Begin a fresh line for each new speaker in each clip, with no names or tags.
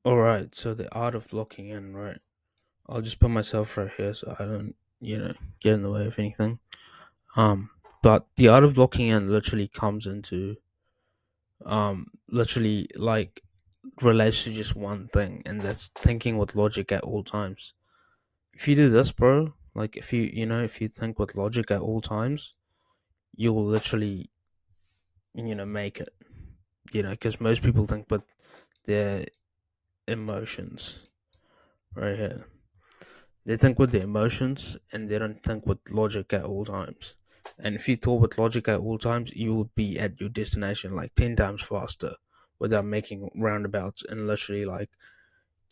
All right, so the art of locking in, right? I'll just put myself right here so I don't, get in the way of anything. Um, but the art of locking in literally comes into, literally like relates to just one thing, and that's thinking with logic at all times. If you do this, bro, like if you think with logic at all times, you will literally, make it. Because most people think with their emotions, right here. They think with their emotions and they don't think with logic at all times. And if you thought with logic at all times, you would be at your destination like 10 times faster without making roundabouts and literally, like,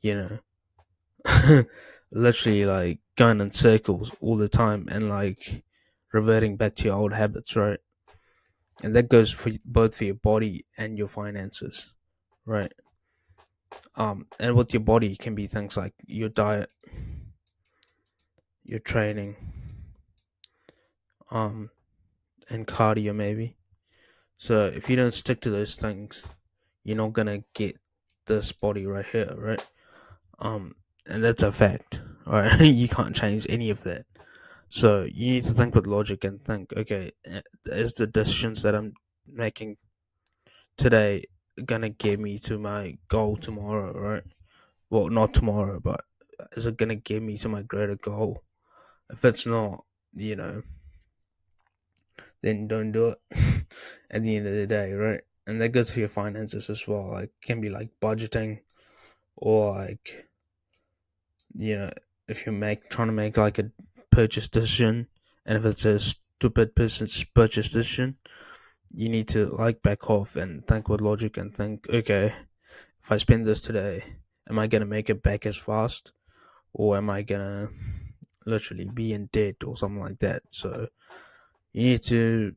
you know, literally like going in circles all the time and like reverting back to your old habits, right? And that goes for both for your body and your finances, right? And with your body can be things like your diet, your training, um, and cardio maybe. So if you don't stick to those things, you're not gonna get this body right here, right? Um, and that's a fact. All right, you can't change any of that. So you need to think with logic and think, okay, is the decisions that I'm making today gonna get me to my goal tomorrow, right? Well, not tomorrow, but is it gonna get me to my greater goal? If it's not, you know, then don't do it at the end of the day, right? And that goes for your finances as well. Like, can be like budgeting or like, you know, if you're trying to make like a purchase decision, and if it's a stupid business purchase decision, you need to like back off and think with logic and think, okay, if I spend this today, am I gonna make it back as fast, or am I gonna literally be in debt or something like that? So you need to,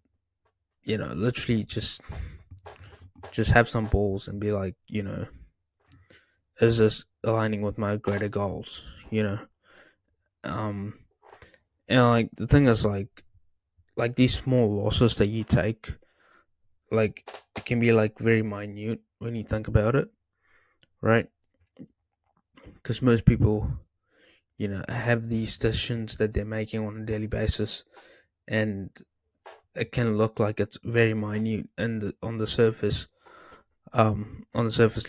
literally just have some balls and be like, is this aligning with my greater goals? Um, and like the thing is like these small losses that you take, like it can be like very minute when you think about it, right? Because most people, have these decisions that they're making on a daily basis, and it can look like it's very minute and on the surface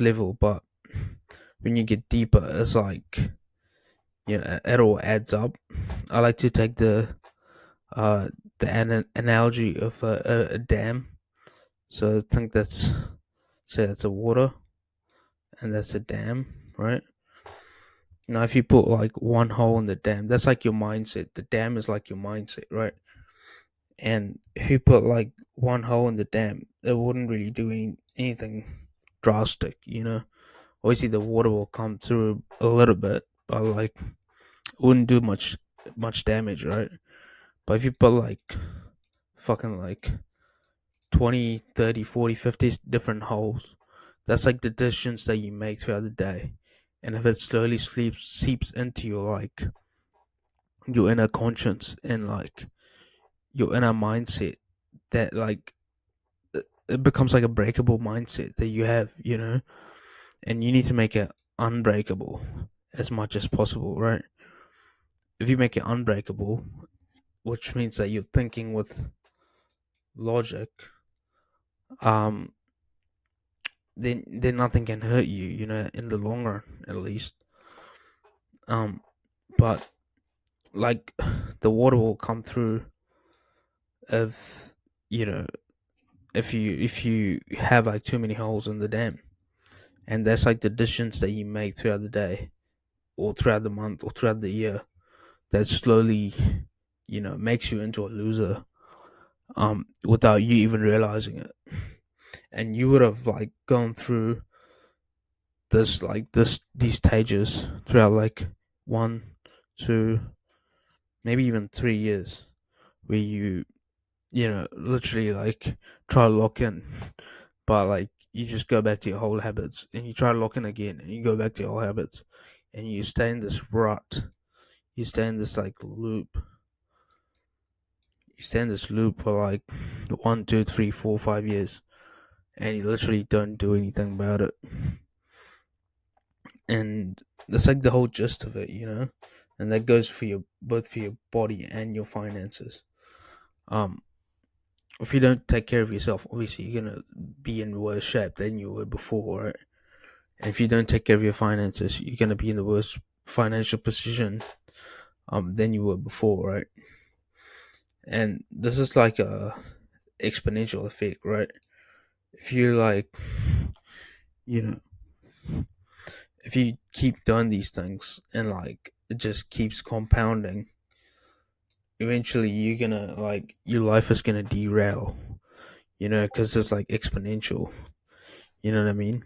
level, but when you get deeper, it's like, it all adds up. I like to take uh the analogy of a dam. So I think that's say that's a water and that's a dam, right? Now if you put like one hole in the dam, that's like your mindset. The dam is like your mindset, right? And if you put like one hole in the dam, it wouldn't really do anything drastic, Obviously the water will come through a little bit, but like it wouldn't do much damage, right? But if you put like fucking like 20, 30, 40, 50 different holes. That's like the decisions that you make throughout the day. And if it slowly seeps into your like your inner conscience and like your inner mindset, that like it becomes like a breakable mindset that you have, and you need to make it unbreakable as much as possible, right? If you make it unbreakable, which means that you're thinking with logic, um, then nothing can hurt you, in the long run at least. Um, but like the water will come through if you know if you have like too many holes in the dam, and that's like the decisions that you make throughout the day or throughout the month or throughout the year that slowly makes you into a loser, without you even realizing it. And you would have like gone through these stages throughout like 1, 2, maybe even 3 years, where you literally like try to lock in, but like you just go back to your old habits and you try to lock in again and you go back to your old habits, and you stay in this rut. You stay in this like loop. You stay in this loop for like 1, 2, 3, 4, 5 years, and you literally don't do anything about it. and that's like the whole gist of it, and that goes for your both for your body and your finances. Um, if you don't take care of yourself, obviously you're gonna be in worse shape than you were before, right? And if you don't take care of your finances, you're gonna be in the worst financial position than you were before, right? And this is like a exponential effect, right? If you like, you know, if you keep doing these things and like it just keeps compounding, eventually you're gonna like your life is gonna derail, because it's like exponential. You know what I mean?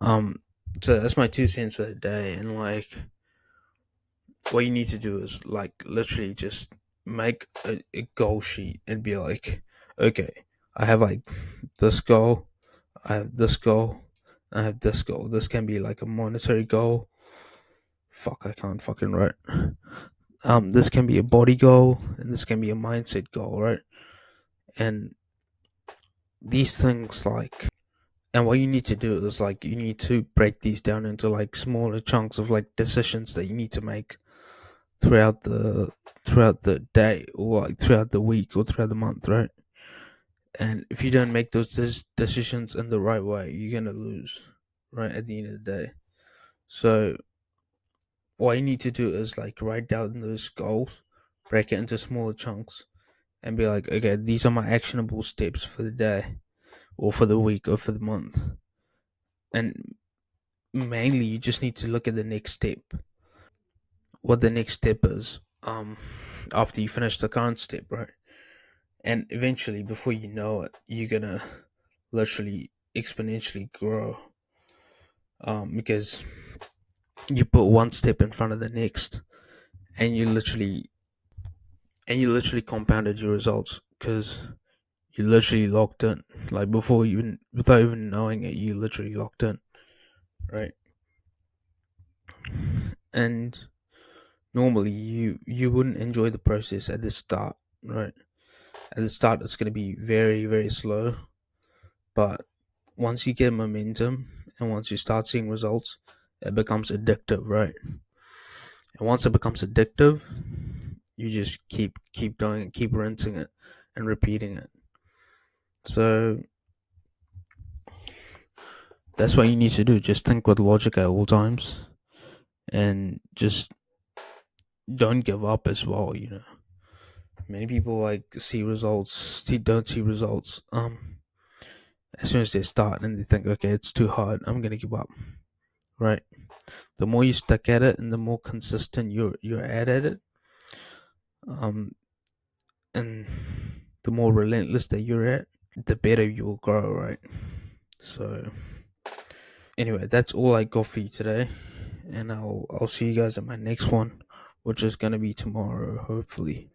Um, so that's my 2 cents for the day, and like what you need to do is like literally just make a goal sheet and be like, okay, I have like this goal, I have this goal, I have this goal. This can be like a monetary goal. Fuck, I can't fucking write. This can be a body goal, and this can be a mindset goal, right? And these things like, and what you need to do is like you need to break these down into like smaller chunks of like decisions that you need to make throughout the day, or like throughout the week, or throughout the month, right? And if you don't make those decisions in the right way, you're gonna lose, right, at the end of the day. So what you need to do is like write down those goals, break it into smaller chunks, and be like, okay, these are my actionable steps for the day, or for the week, or for the month. And mainly, you just need to look at the next step. What the next step is, after you finish the current step, right? And eventually, before you know it, you're gonna literally exponentially grow, because you put one step in front of the next, and you literally compounded your results, because you literally locked in, like before even without even knowing it, you literally locked in, right? And normally you wouldn't enjoy the process at the start, right? At the start it's going to be very, very slow, but once you get momentum and once you start seeing results, it becomes addictive, right? And once it becomes addictive, you just keep doing it, keep rinsing it and repeating it. So that's what you need to do. Just think with logic at all times, and just don't give up as well. Many people like see results, don't see results. As soon as they start, and they think, okay, it's too hard, I'm gonna give up. Right? The more you stuck at it, and the more consistent you're at it, um, and the more relentless that you're at, the better you will grow. Right? So anyway, that's all I got for you today, and I'll see you guys at my next one, which is gonna be tomorrow, hopefully.